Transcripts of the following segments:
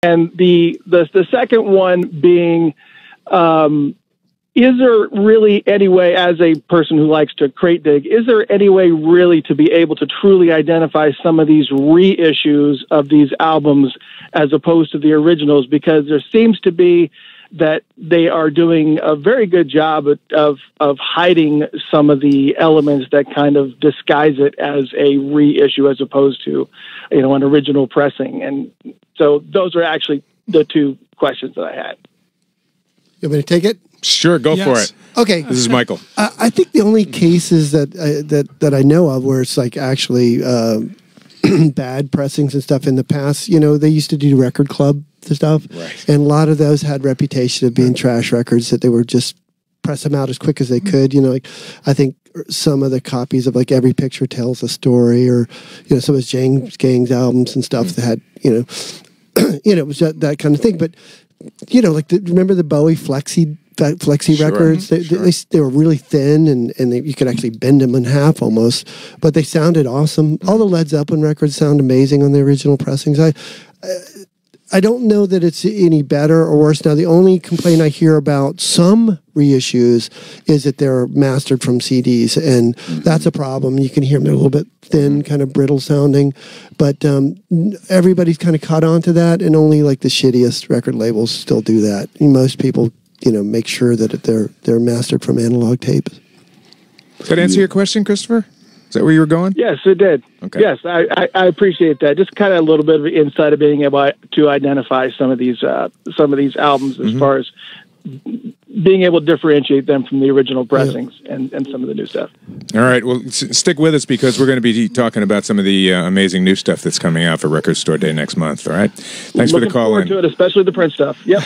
And the second one being, is there really any way, as a person who likes to crate dig, is there any way really to be able to truly identify some of these reissues of these albums as opposed to the originals? Because there seems to be that they are doing a very good job of hiding some of the elements that kind of disguise it as a reissue as opposed to, an original pressing. And so those are actually the two questions that I had. You want me to take it? Sure, go for it. Okay. This is Michael. I think the only cases that I know of where it's like actually bad pressings and stuff in the past, they used to do record club stuff. Right. And a lot of those had reputation of being trash records, that they were just press them out as quick as they could. I think some of the copies of like Every Picture Tells a Story, or, some of James Gang's albums and stuff that had, it was that kind of thing. But, remember the Bowie Flexi records? They were really thin, and you could actually bend them in half almost, but they sounded awesome. All the Led Zeppelin records sound amazing on the original pressings. I don't know that it's any better or worse. Now, the only complaint I hear about some reissues is that they're mastered from CDs, and that's a problem. You can hear them, they're a little bit thin, kind of brittle sounding, but everybody's kind of caught on to that, and only like the shittiest record labels still do that. Most people, make sure that they're mastered from analog tapes. Does that answer your question, Christopher? Is that where you were going? Yes, it did. Okay. Yes, I appreciate that. Just kind of a little bit of insight of being able to identify some of these albums as far as being able to differentiate them from the original pressings and some of the new stuff. All right. Well, stick with us, because we're going to be talking about some of the amazing new stuff that's coming out for Record Store Day next month. All right. Thanks for the call in. Looking forward to it, especially the Prince stuff. Yep.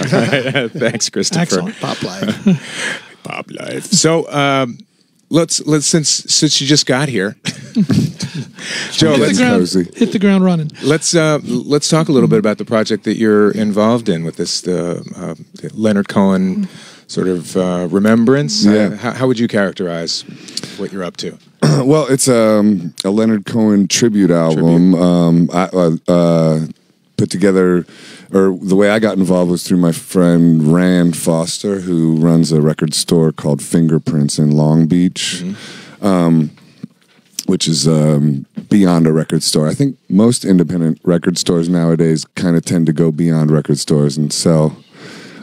Thanks, Christopher. Excellent. Pop Live. Pop Live. So, let's since you just got here, Joe, hit the ground running. Let's talk a little bit about the project that you're involved in with this the Leonard Cohen sort of remembrance. Yeah. How would you characterize what you're up to? Well, it's a Leonard Cohen tribute album. I put together. Or the way I got involved was through my friend Rand Foster, who runs a record store called Fingerprints in Long Beach, which is beyond a record store. I think most independent record stores nowadays kind of tend to go beyond record stores and sell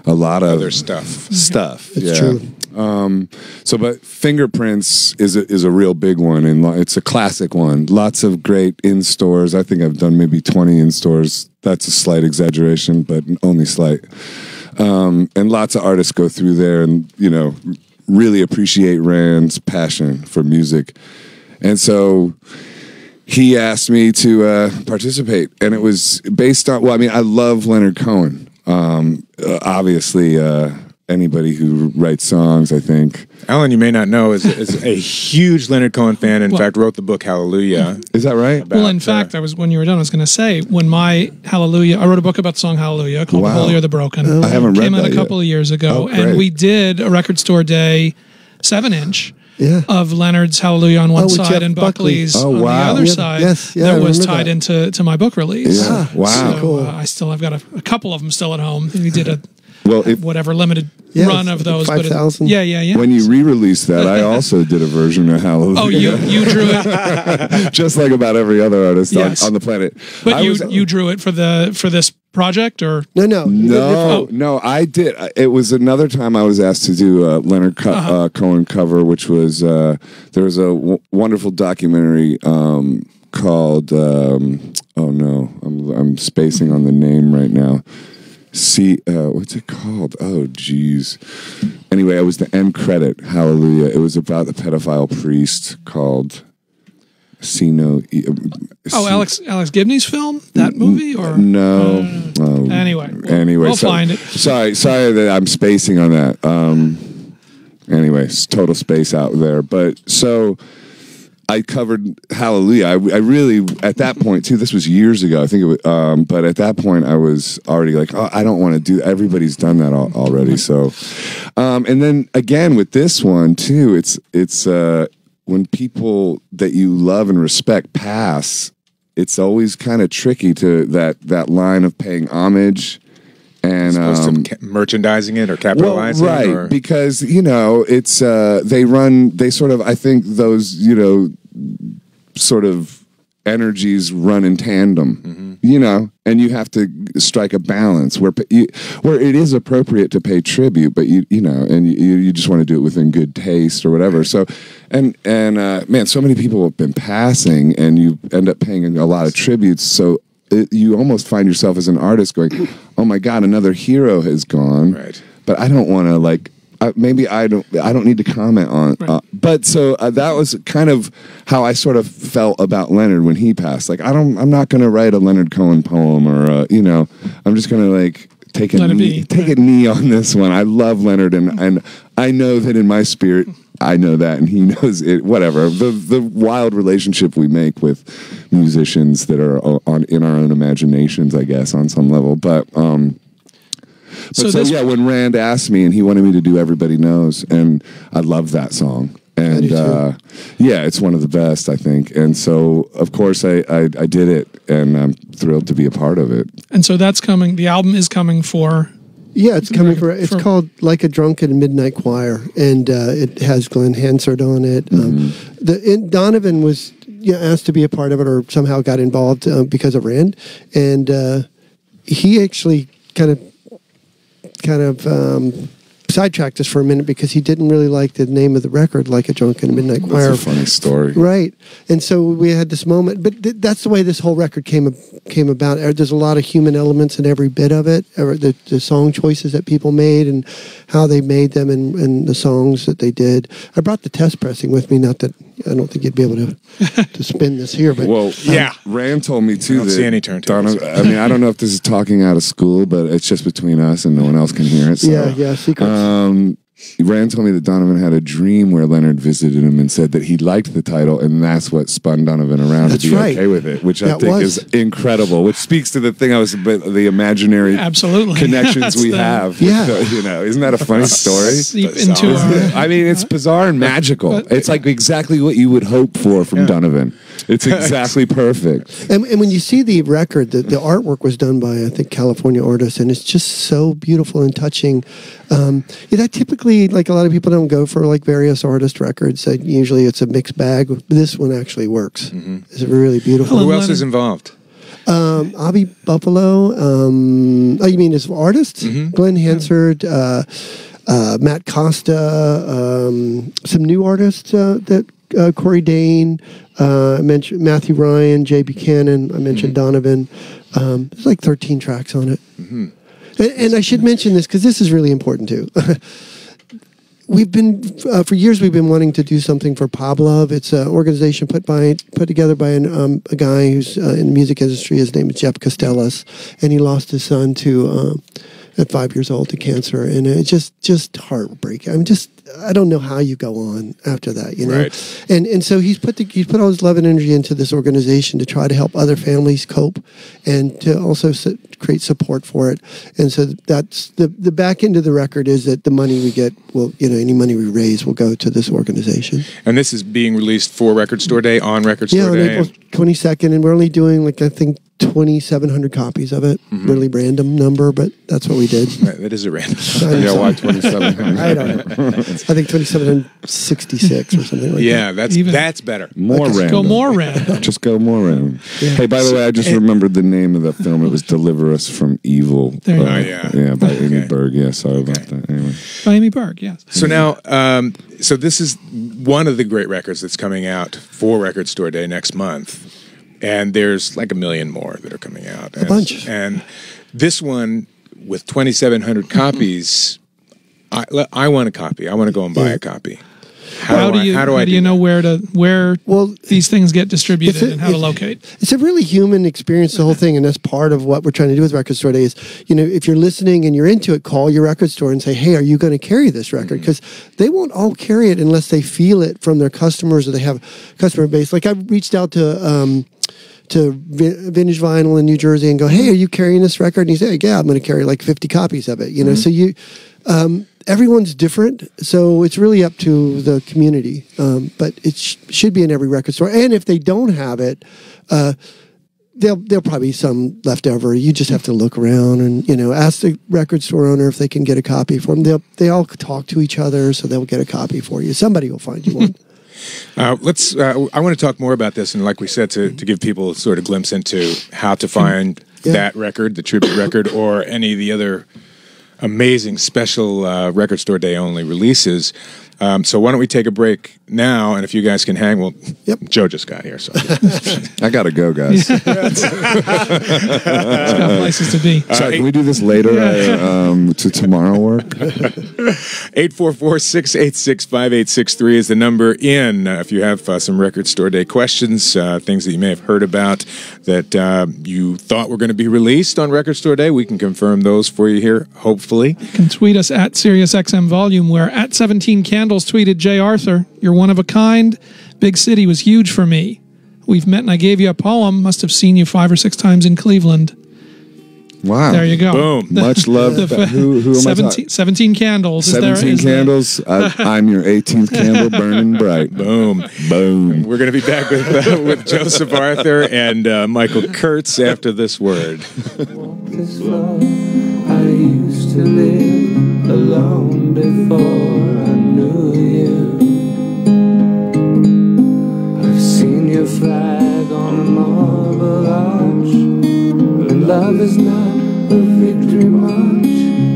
a lot of other stuff. It's true. But Fingerprints is a real big one, and it's a classic one. Lots of great in stores. I think I've done maybe 20 in stores. That's a slight exaggeration, but only slight. And lots of artists go through there, and really appreciate Rand's passion for music. And so he asked me to participate, and it was based on. Well, I mean, I love Leonard Cohen. Obviously, anybody who writes songs, I think. Alan, you may not know, is a huge Leonard Cohen fan. In fact, wrote the book Hallelujah. Is that right? Well, in fact, when you were done, I was going to say, when my Hallelujah, I wrote a book about the song Hallelujah called The Holy or the Broken. I haven't read Came out that a couple of years ago, great. and we did a Record Store Day 7-inch. Of Leonard's Hallelujah on one side and Buckley's on the other side. That was tied into my book release. Yeah. Wow. So, Cool. I've got a couple of them still at home. We did a whatever limited Yes, run of those. 5,000. Yeah. When you re-released that, I also did a version of Hallelujah. Oh, you drew it. Just like about every other artist Yes. on the planet. But you drew it for this project, or No, I did. It was another time I was asked to do a Leonard Cohen cover, which was there was a wonderful documentary called oh no, I'm spacing on the name right now. What's it called? Oh, geez. Anyway, it was the end credit, Hallelujah. It was about the pedophile priest called Alex Gibney's film? That movie? Or no. Anyway, we'll find it. Sorry that I'm spacing on that. Anyways, total space out there. But so I covered Hallelujah. I really, at that point too, this was years ago, I think it was, but at that point I was already like, oh, I don't want to do, everybody's done that already. So, and then again with this one too, it's when people that you love and respect pass, it's always kind of tricky to that line of paying homage and merchandising it or capitalizing right, it, or? Because it's they sort of, I think those sort of energies run in tandem, and you have to strike a balance where it is appropriate to pay tribute, but you just want to do it within good taste or whatever. Right. So, and man, so many people have been passing, and you end up paying a lot of tributes. So you almost find yourself as an artist going, "Oh my God, another hero has gone." Right. But I don't want to maybe I don't need to comment on. Right. But so that was kind of how I sort of felt about Leonard when he passed. Like I'm not going to write a Leonard Cohen poem, or I'm just going to take a knee on this one. I love Leonard, and I know that in my spirit, I know that, and he knows it. Whatever the wild relationship we make with musicians that are in our own imaginations, I guess, on some level, but. So when Rand asked me, and he wanted me to do Everybody Knows, and I love that song. And it's one of the best, I think. And so, of course, I did it, and I'm thrilled to be a part of it. And so that's coming, the album is coming for... Yeah, it's coming for... It's called Like a Drunken Midnight Choir, and it has Glenn Hansard on it. Donovan was asked to be a part of it, or somehow got involved because of Rand, and he actually kind of sidetracked us for a minute because he didn't really like the name of the record, Like a Drunken Midnight Choir. That's a funny story. Right. And so we had this moment, but that's the way this whole record came about. There's a lot of human elements in every bit of it, the song choices that people made and how they made them, and the songs that they did. I brought the test pressing with me, not that I don't think you'd be able to spin this here, but Rand told me too. I don't see any turntables. I mean, I don't know if this is talking out of school, but it's just between us and no one else can hear it. So, secrets. Rand told me that Donovan had a dream where Leonard visited him and said that he liked the title, and that's what spun Donovan around to be okay with it, which I think is incredible, which speaks to the thing the imaginary connections we have. Yeah. Isn't that a funny story? I mean, it's bizarre and magical. It's like exactly what you would hope for from Donovan. It's exactly perfect. And when you see the record, the artwork was done by, I think, California artists, and it's just so beautiful and touching. That typically, like, a lot of people don't go for various artist records. Usually it's a mixed bag. This one actually works. Mm-hmm. It's really beautiful. Who else is involved? Avi Buffalo. You mean as artists? Mm-hmm. Glenn Hansard, Matt Costa, some new artists that Corey Dane, I mentioned Matthew Ryan, Jay Buchanan, I mentioned Donovan. There's like 13 tracks on it. Mm-hmm. And I should mention this because this is really important too. We've been for years we've been wanting to do something for Pavlov. It's an organization put together by a guy who's in the music industry. His name is Jeff Costellas, and he lost his son at 5 years old to cancer, and it's just heartbreaking. I don't know how you go on after that, Right. And so he's put all his love and energy into this organization to try to help other families cope, and to also create support for it. And so that's the back end of the record is that the money we get any money we raise will go to this organization. And this is being released for Record Store Day on Record Store Day. Yeah, on April 22nd, and we're only doing I think 2,700 copies of it. Mm-hmm. Really random number, but that's what we did. Right, that is a random. Why 2,700? I don't know. I think 2,766 or something like that. Yeah, that's better. Go more random. Just go more random. Yeah. Hey, by the way, I just remembered the name of that film. It was Deliver Us from Evil. By Amy Berg. Yeah, sorry about that. Anyway. By Amy Berg, yes. So now, so this is one of the great records that's coming out for Record Store Day next month. And there's like a million more that are coming out. A bunch. And this one, with 2,700 copies, I want a copy. I want to go and buy a copy. How do you know where these things get distributed and how to locate? It's a really human experience, the whole thing, and that's part of what we're trying to do with Record Store Day is, if you're listening and you're into it, call your record store and say, hey, are you going to carry this record? Because they won't all carry it unless they feel it from their customers or they have a customer base. Like, I've reached out to Vintage Vinyl in New Jersey and go, hey, are you carrying this record? And he said, yeah, I'm going to carry like 50 copies of it. So everyone's different, so it's really up to the community. But it should be in every record store. And if they don't have it, there'll probably be some left over. You just have to look around and, you know, ask the record store owner if they can get a copy for them. They all talk to each other, so they'll get a copy for you. Somebody will find you one. I want to talk more about this, and like we said, to give people a sort of glimpse into how to find that record, the tribute record, or any of the other amazing special Record Store Day only releases. So why don't we take a break now, and if you guys can hang, well, Joe just got here, so I gotta go, guys. It's got places to be. Sorry, can we do this later to tomorrow work? 844-686-5863 is the number in. If you have some Record Store Day questions, things that you may have heard about that you thought were going to be released on Record Store Day, we can confirm those for you here, hopefully. You can tweet us at SiriusXM Volume, where at 17 Candles tweeted, Jay Arthur, you're one of a kind. Big city was huge for me. We've met and I gave you a poem. Must have seen you 5 or 6 times in Cleveland. Wow. There you go. Boom. Much love. Who am 17 candles. 17 candles. I'm your 18th candle burning bright. Boom. Boom. We're going to be back with Joseph Arthur and Michael Kurtz after this word. This love, I used to live alone before I knew you. I've seen your flag on a marble arch. And love is not a victory march.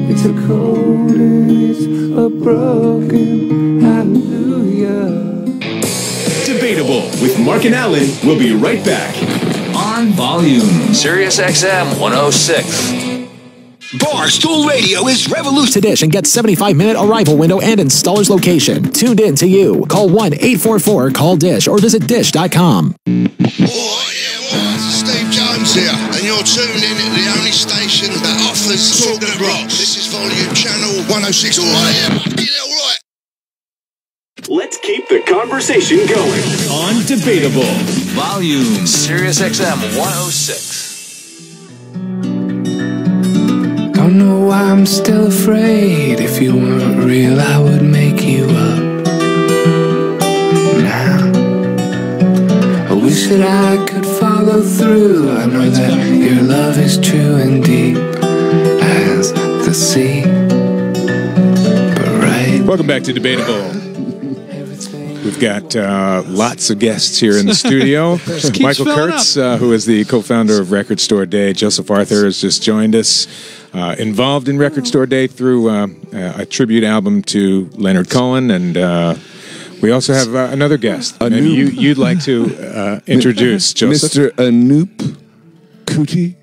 It's a cold and it's a broken hallelujah. Debatable with Mark and Alan. We'll be right back. On Volume. Sirius XM 106. Barstool Radio is revolution dish and get 75-minute arrival window and installer's location. Tuned in to you. Call 1-844-CALL-DISH or visit dish.com. Oh, yeah, well, this is Steve Jones here, and you're tuned in at the only station that offers talk that rocks. This is Volume Channel 106. Oh, yeah, get it all right. Let's keep the conversation going on Debatable. Volume. Sirius XM 106. Don't know why I'm still afraid. If you weren't real, I would make you up. Now, I wish that I could follow through. I know that your love is true and deep as the sea. But right. Welcome back to Debatable. We've got lots of guests here in the studio. Michael Kurtz, who is the co-founder of Record Store Day. Joseph Arthur has just joined us. Involved in Record Store Day through a tribute album to Leonard Cohen, and we also have another guest. Maybe you'd like to introduce Joseph. Mr. Anoop Kuti.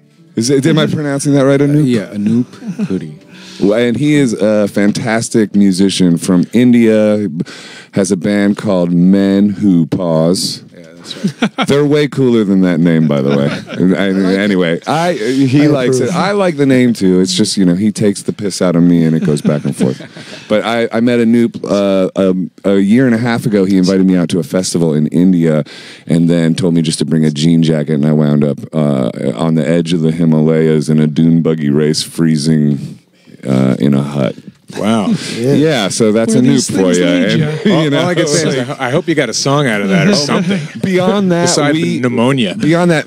Am I pronouncing that right, Anoop? Yeah, Anoop Kuti. And he is a fantastic musician from India. Has a band called Men Who Pause. Yeah, that's right. They're way cooler than that name, by the way. Anyway, he likes it. I like the name too. It's just, you know, he takes the piss out of me and it goes back and forth. But I met Anoop a year and a half ago. He invited me out to a festival in India and then told me just to bring a jean jacket, and I wound up on the edge of the Himalayas in a dune buggy race, freezing in a hut. Wow. Yeah, so that's Anoop for you. And, all I can say is I hope you got a song out of that or something. Beyond that, Besides pneumonia. Beyond that,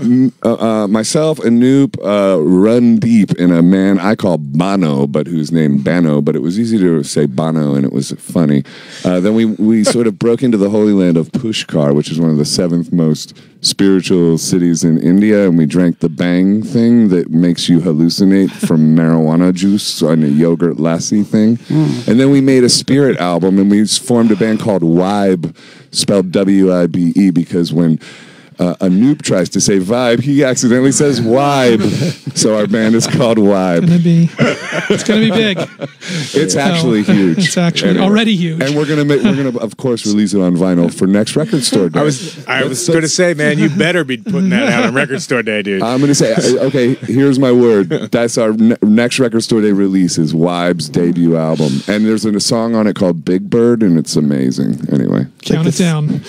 myself, Anoop, run deep in a man I call Bono, but who's named Bano, but it was easy to say Bono, and it was funny. Then we sort of broke into the holy land of Pushkar, which is one of the 7th most spiritual cities in India, and we drank the bang thing that makes you hallucinate from marijuana juice on a yogurt lassi thing. And then we made a spirit album, and we formed a band called Wibe, spelled W-I-B-E, because when Anoop tries to say vibe, he accidentally says wibe. So our band is called Wibe. It's gonna be big. It's actually huge. It's actually already huge. And we're gonna of course release it on vinyl for next Record Store Day. I was gonna say, man, you better be putting that out on Record Store Day, dude. I'm gonna say, okay, here's my word. That's our next Record Store Day release is Wibe's debut album, and there's a song on it called Big Bird, and it's amazing. Anyway, count it down.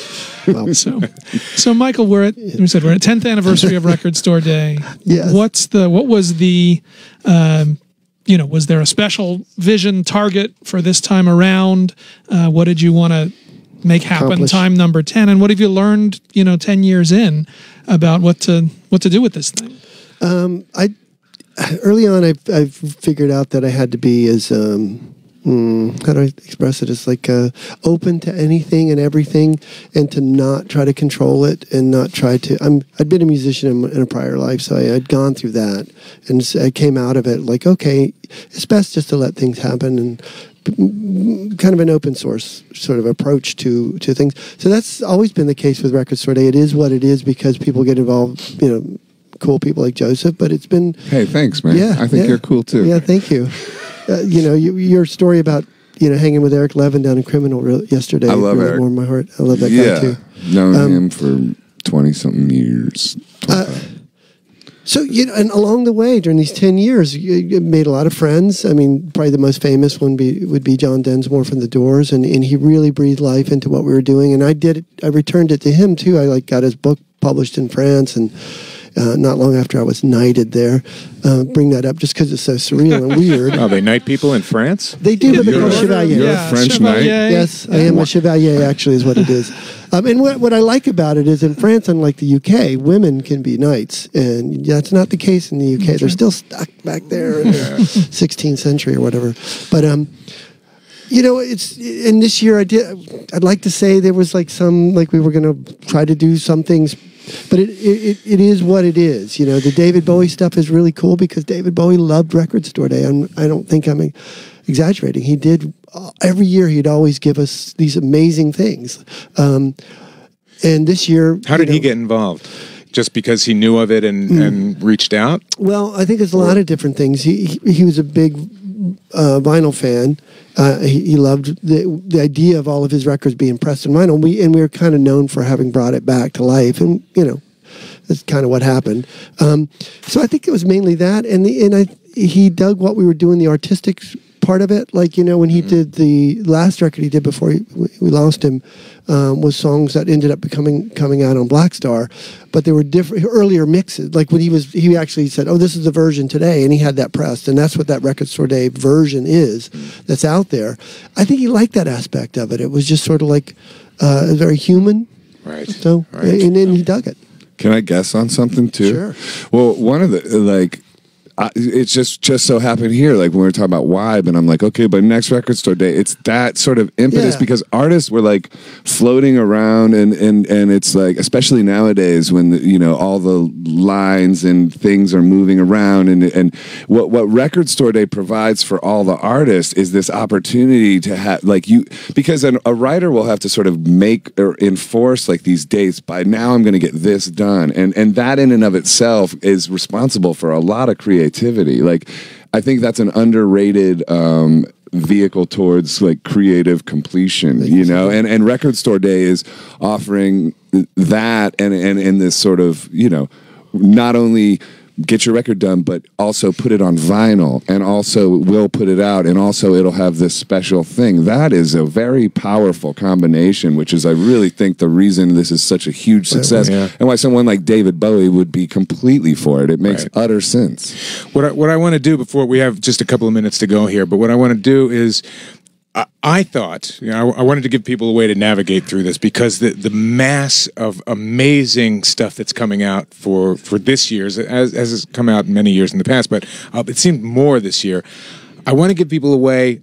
So Michael, we're at 10th anniversary of Record Store Day. Yes. Was there a special vision target for this time around? What did you want to make happen time number 10? And what have you learned, 10 years in about what to do with this thing? Early on, I figured out that I had to be as how do I express it? It's like open to anything and everything, and to not try to control it, and not try to. I'd been a musician in a prior life, so I'd gone through that, and I came out of it like, okay, it's best just to let things happen, and kind of an open source sort of approach to things. So that's always been the case with Record Store Day. It is what it is because people get involved, cool people like Joseph, but it's been... Hey, thanks, man. Yeah, I think you're cool, too. Yeah, thank you. Your story about, hanging with Eric Levin down in Criminal yesterday. I love Eric. Warmed my heart. I love that guy, too. Known him for 20-something years. So, and along the way, during these 10 years, you made a lot of friends. I mean, probably the most famous one would be John Densmore from The Doors, and he really breathed life into what we were doing. And I returned it to him, too. I got his book published in France, and not long after I was knighted there. Bring that up just because it's so surreal and weird. Oh, they knight people in France? They do, but they're called chevalier. You're a French knight? Yes, I am a chevalier, actually, is what it is. And what I like about it is in France, unlike the UK, women can be knights. And that's not the case in the UK. They're still stuck back there in the 16th century or whatever. But, it's in this year I'd like to say there was we were going to try to do some things, but it is what it is. The David Bowie stuff is really cool because David Bowie loved Record Store Day. I don't think I'm exaggerating. He did every year. He'd always give us these amazing things. And this year, how did he get involved? Just because he knew of it and reached out? Well, I think it's a lot of different things. He was a big vinyl fan. He loved the idea of all of his records being pressed in vinyl. We were kind of known for having brought it back to life, and that's kind of what happened. So I think it was mainly that, and he dug what we were doing, the artistic part of it. When he did the last record he did before we lost him, was songs that ended up coming out on Black Star, but they were different earlier mixes. Like when he actually said, "Oh, this is the version today," and he had that pressed, and that's what that Record Store Day version is that's out there. I think he liked that aspect of it. It was just sort of like very human, right? So, and then he dug it. Can I guess on something too? Sure. Well, one of the it's just so happened here, when we were talking about Vibe, and I'm like, okay, but next Record Store Day, it's that sort of impetus because artists were floating around, and it's especially nowadays when all the lines and things are moving around, and what Record Store Day provides for all the artists is this opportunity to have because a writer will have to sort of make or enforce these dates. By now, I'm going to get this done, and that in and of itself is responsible for a lot of creativity. I think that's an underrated vehicle towards creative completion, and Record Store Day is offering that and in this sort of, not only get your record done, but also put it on vinyl, and also we'll put it out, and also it'll have this special thing. That is a very powerful combination, which is, I really think, the reason this is such a huge success, and why someone like David Bowie would be completely for it. It makes utter sense. What I want to do, before we have just a couple of minutes to go here, but what I want to do is, I thought, I wanted to give people a way to navigate through this, because the mass of amazing stuff that's coming out for this year, as has come out many years in the past, but it seemed more this year. I want to give people a way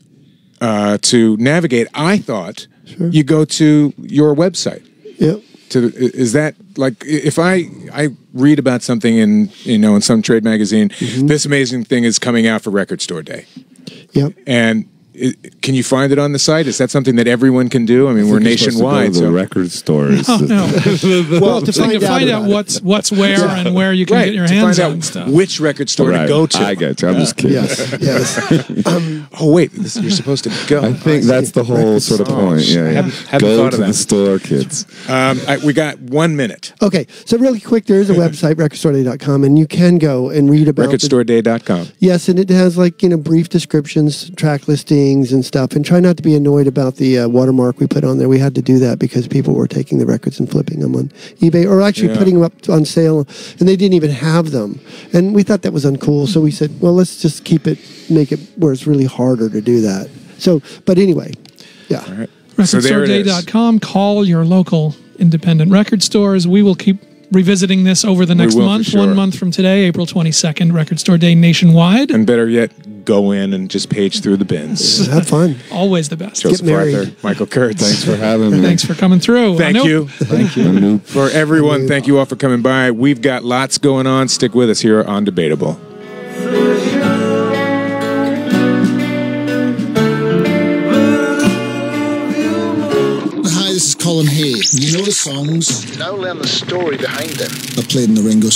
to navigate. I thought you go to your website. Yep. Is that if I read about something in some trade magazine, this amazing thing is coming out for Record Store Day. Yep. And can you find it on the site? Is that something that everyone can do? I mean, we're nationwide. To go to the record stores. No. Well, to find out what's where and where you can get your hands on stuff. Which record store to go to. I get you. I'm just kidding. Yes. Oh wait, you're supposed to go. I think that's the whole sort of point. Yeah. Haven't go thought to of that. The store, kids. We got 1 minute. Okay, so really quick, there is a website, recordstoreday.com, and you can go and read about recordstoreday.com. Yes, and it has brief descriptions, track listings, and stuff, and try not to be annoyed about the watermark we put on there. We had to do that because people were taking the records and flipping them on eBay, or actually putting them up on sale, and they didn't even have them, and we thought that was uncool, so we said, well, let's just make it where it's really harder to do that. So, but anyway, yeah. All right. RecordStoreDay.com. Call your local independent record stores. We will keep revisiting this over the next month. Sure. 1 month from today, April 22nd, Record Store Day nationwide. And better yet, go in and just page through the bins. Have fun. Always the best. Joseph Arthur, Michael Kurtz. Thanks for having me. Thanks for coming through. Thank you. Thank you. For everyone, thank you all for coming by. We've got lots going on. Stick with us here on Debatable. Hi, this is Colin here. You know the songs? You don't learn the story behind them. I played in the Ringo